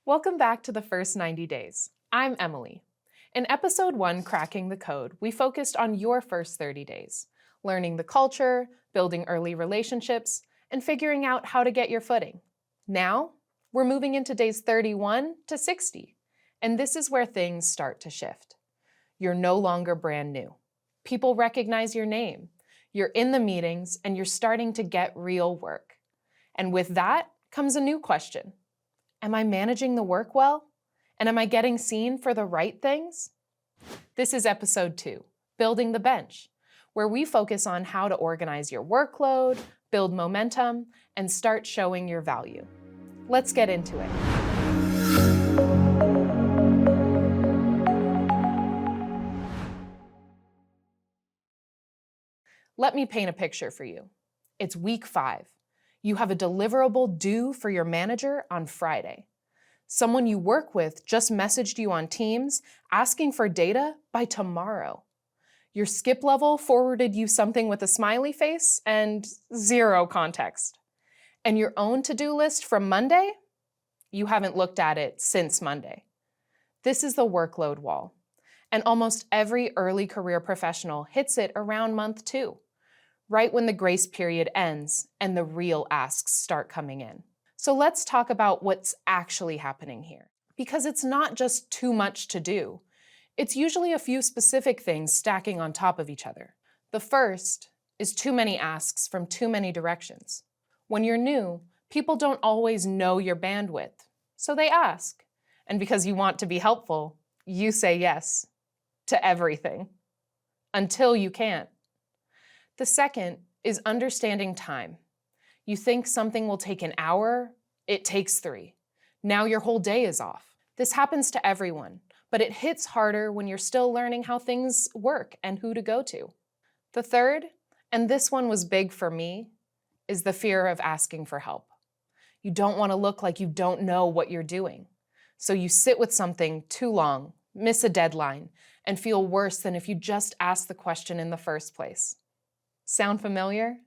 Welcome back to the first 90 days. I'm Emily. In episode 1, Cracking the Code, we focused on your first 30 days, learning the culture, building early relationships, and figuring out how to get your footing. Now, we're moving into days 31 to 60, and this is where things start to shift. You're no longer brand new. People recognize your name. You're in the meetings, and you're starting to get real work. And with that comes a new question. Am I managing the work well? And am I getting seen for the right things? This is episode 2, Building the Bench, where we focus on how to organize your workload, build momentum, and start showing your value. Let's get into it. Let me paint a picture for you. It's week 5. You have a deliverable due for your manager on Friday. Someone you work with just messaged you on Teams asking for data by tomorrow. Your skip level forwarded you something with a smiley face and zero context. And your own to-do list from Monday? You haven't looked at it since Monday. This is the workload wall. And almost every early career professional hits it around month 2. Right when the grace period ends and the real asks start coming in. So let's talk about what's actually happening here. Because it's not just too much to do. It's usually a few specific things stacking on top of each other. The first is too many asks from too many directions. When you're new, people don't always know your bandwidth, so they ask. And because you want to be helpful, you say yes to everything. Until you can't. The second is understanding time. You think something will take an hour, it takes 3. Now your whole day is off. This happens to everyone, but it hits harder when you're still learning how things work and who to go to. The third, and this one was big for me, is the fear of asking for help. You don't want to look like you don't know what you're doing. So you sit with something too long, miss a deadline, and feel worse than if you just asked the question in the first place. Sound familiar?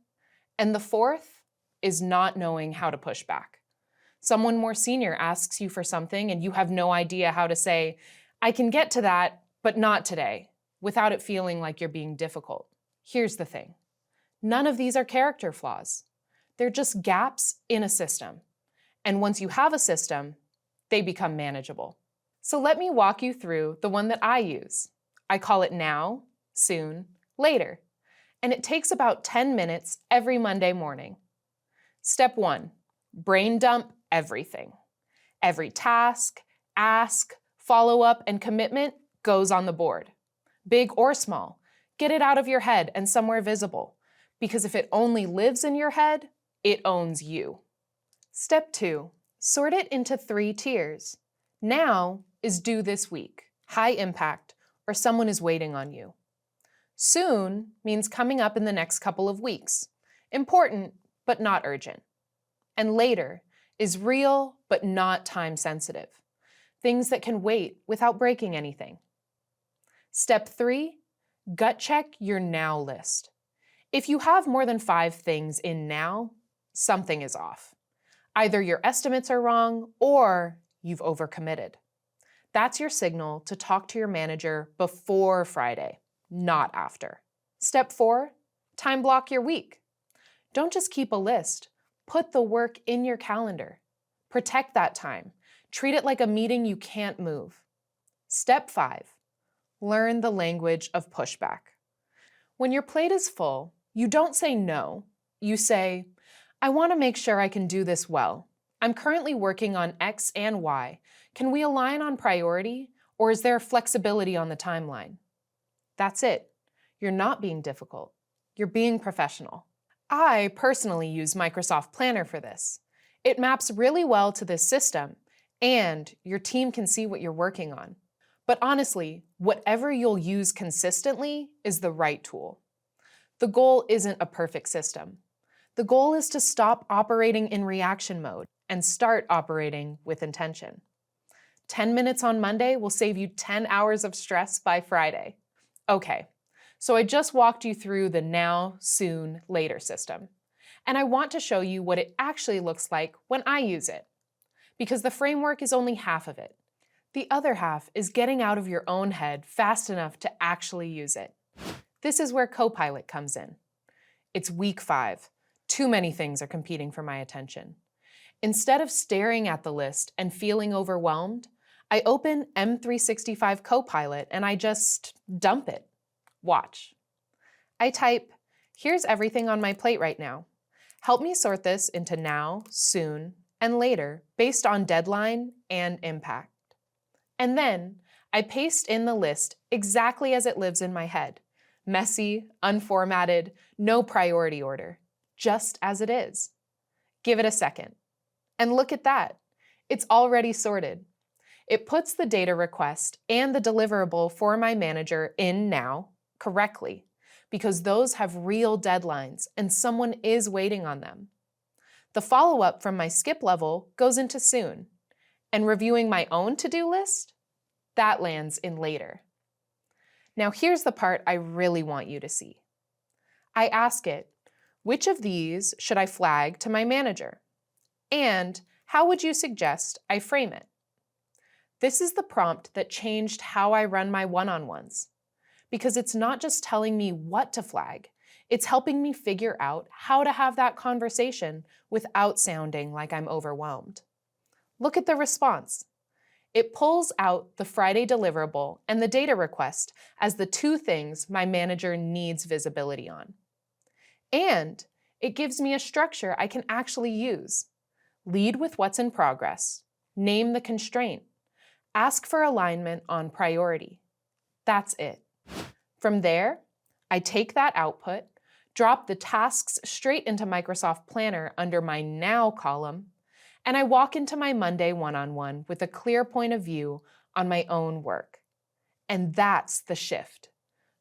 And the fourth is not knowing how to push back. Someone more senior asks you for something and you have no idea how to say, I can get to that, but not today, without it feeling like you're being difficult. Here's the thing. None of these are character flaws. They're just gaps in a system. And once you have a system, they become manageable. So let me walk you through the one that I use. I call it now, soon, later. And it takes about 10 minutes every Monday morning. Step 1, brain dump everything. Every task, ask, follow-up, and commitment goes on the board. Big or small, get it out of your head and somewhere visible. Because if it only lives in your head, it owns you. Step 2, sort it into 3 tiers. Now is due this week, high impact, or someone is waiting on you. Soon means coming up in the next couple of weeks. Important, but not urgent. And later is real, but not time sensitive. Things that can wait without breaking anything. Step 3, gut check your now list. If you have more than 5 things in now, something is off. Either your estimates are wrong or you've overcommitted. That's your signal to talk to your manager before Friday. Not after. Step 4, time block your week. Don't just keep a list. Put the work in your calendar. Protect that time. Treat it like a meeting you can't move. Step 5, learn the language of pushback. When your plate is full, you don't say no. You say, I want to make sure I can do this well. I'm currently working on X and Y. Can we align on priority, or is there flexibility on the timeline? That's it. You're not being difficult. You're being professional. I personally use Microsoft Planner for this. It maps really well to this system, and your team can see what you're working on. But honestly, whatever you'll use consistently is the right tool. The goal isn't a perfect system. The goal is to stop operating in reaction mode and start operating with intention. 10 minutes on Monday will save you 10 hours of stress by Friday. Okay, so I just walked you through the now, soon, later system. And I want to show you what it actually looks like when I use it. because the framework is only half of it. The other half is getting out of your own head fast enough to actually use it. This is where Copilot comes in. It's week 5. Too many things are competing for my attention. Instead of staring at the list and feeling overwhelmed, I open M365 Copilot and I just dump it. Watch. I type, "Here's everything on my plate right now. Help me sort this into now, soon, and later based on deadline and impact." And then I paste in the list exactly as it lives in my head. Messy, unformatted, no priority order, just as it is. Give it a second. And look at that. It's already sorted. It puts the data request and the deliverable for my manager in now correctly, because those have real deadlines and someone is waiting on them. The follow-up from my skip level goes into soon, and reviewing my own to-do list, that lands in later. Now here's the part I really want you to see. I ask it, which of these should I flag to my manager? And how would you suggest I frame it? This is the prompt that changed how I run my one-on-ones, because it's not just telling me what to flag, it's helping me figure out how to have that conversation without sounding like I'm overwhelmed. Look at the response. It pulls out the Friday deliverable and the data request as the two things my manager needs visibility on. And it gives me a structure I can actually use. Lead with what's in progress, name the constraint, ask for alignment on priority. That's it. From there, I take that output, drop the tasks straight into Microsoft Planner under my Now column, and I walk into my Monday one-on-one with a clear point of view on my own work. And that's the shift,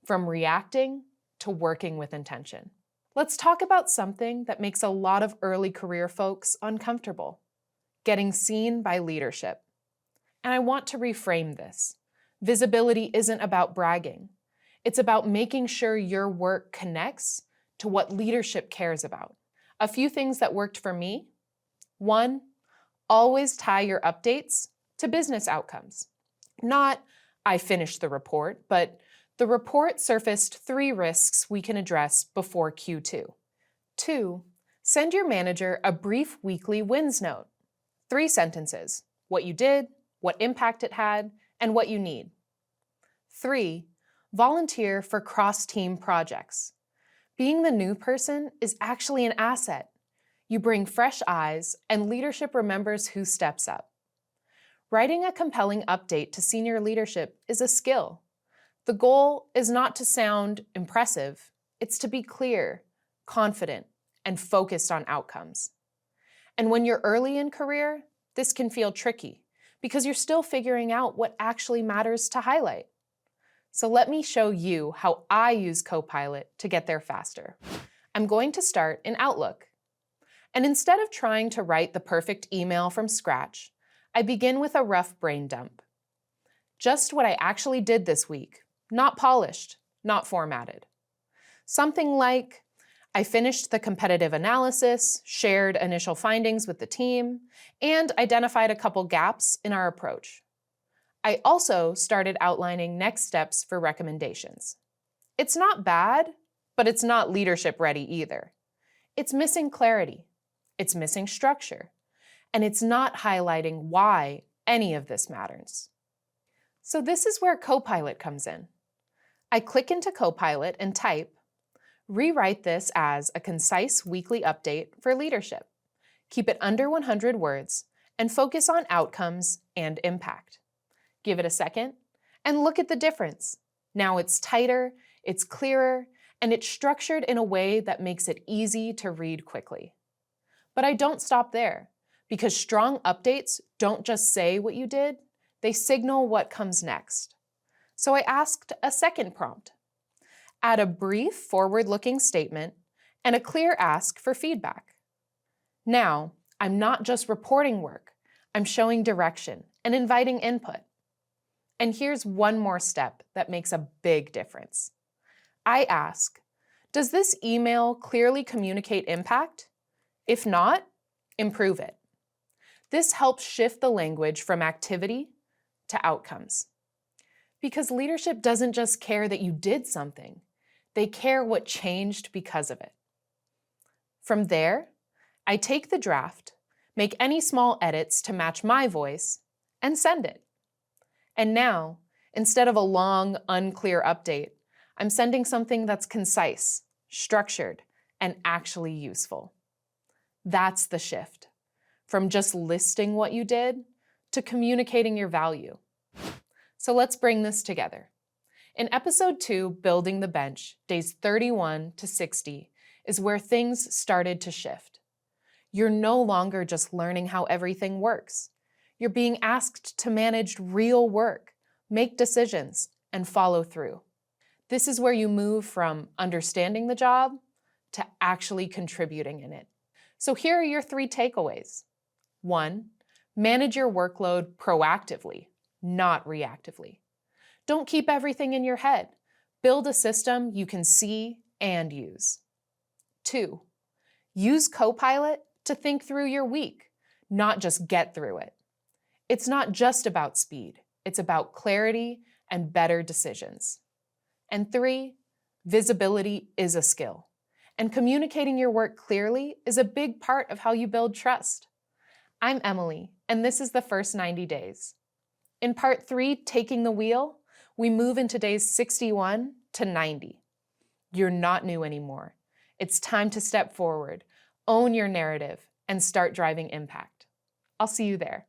from reacting to working with intention. Let's talk about something that makes a lot of early career folks uncomfortable: getting seen by leadership. And I want to reframe this. Visibility isn't about bragging. It's about making sure your work connects to what leadership cares about. A few things that worked for me. 1, always tie your updates to business outcomes. Not, I finished the report, but the report surfaced 3 risks we can address before Q2. 2, send your manager a brief weekly wins note. 3 sentences: what you did, what impact it had, and what you need. 3, volunteer for cross-team projects. Being the new person is actually an asset. You bring fresh eyes, and leadership remembers who steps up. Writing a compelling update to senior leadership is a skill. The goal is not to sound impressive, it's to be clear, confident, and focused on outcomes. And when you're early in career, this can feel tricky because you're still figuring out what actually matters to highlight. So let me show you how I use Copilot to get there faster. I'm going to start in Outlook. And instead of trying to write the perfect email from scratch, I begin with a rough brain dump. Just what I actually did this week, not polished, not formatted. Something like, I finished the competitive analysis, shared initial findings with the team, and identified a couple gaps in our approach. I also started outlining next steps for recommendations. It's not bad, but it's not leadership ready either. It's missing clarity. It's missing structure, and it's not highlighting why any of this matters. So this is where Copilot comes in. I click into Copilot and type, rewrite this as a concise weekly update for leadership. Keep it under 100 words and focus on outcomes and impact. Give it a second and look at the difference. Now it's tighter, it's clearer, and it's structured in a way that makes it easy to read quickly. But I don't stop there, because strong updates don't just say what you did, they signal what comes next. So I asked a second prompt. Add a brief forward-looking statement and a clear ask for feedback. Now, I'm not just reporting work, I'm showing direction and inviting input. And here's one more step that makes a big difference. I ask, does this email clearly communicate impact? If not, improve it. This helps shift the language from activity to outcomes. Because leadership doesn't just care that you did something, they care what changed because of it. From there, I take the draft, make any small edits to match my voice, and send it. And now, instead of a long, unclear update, I'm sending something that's concise, structured, and actually useful. That's the shift. From just listing what you did to communicating your value. So let's bring this together. In episode 2, Building the Bench, days 31 to 60, is where things started to shift. You're no longer just learning how everything works. You're being asked to manage real work, make decisions, and follow through. This is where you move from understanding the job to actually contributing in it. So here are your 3 takeaways. 1, manage your workload proactively, not reactively. Don't keep everything in your head. Build a system you can see and use. 2, use Copilot to think through your week, not just get through it. It's not just about speed. It's about clarity and better decisions. And 3, visibility is a skill. And communicating your work clearly is a big part of how you build trust. I'm Emily, and this is the first 90 days. In part 3, Taking the Wheel, we move into days 61 to 90. You're not new anymore. It's time to step forward, own your narrative, and start driving impact. I'll see you there.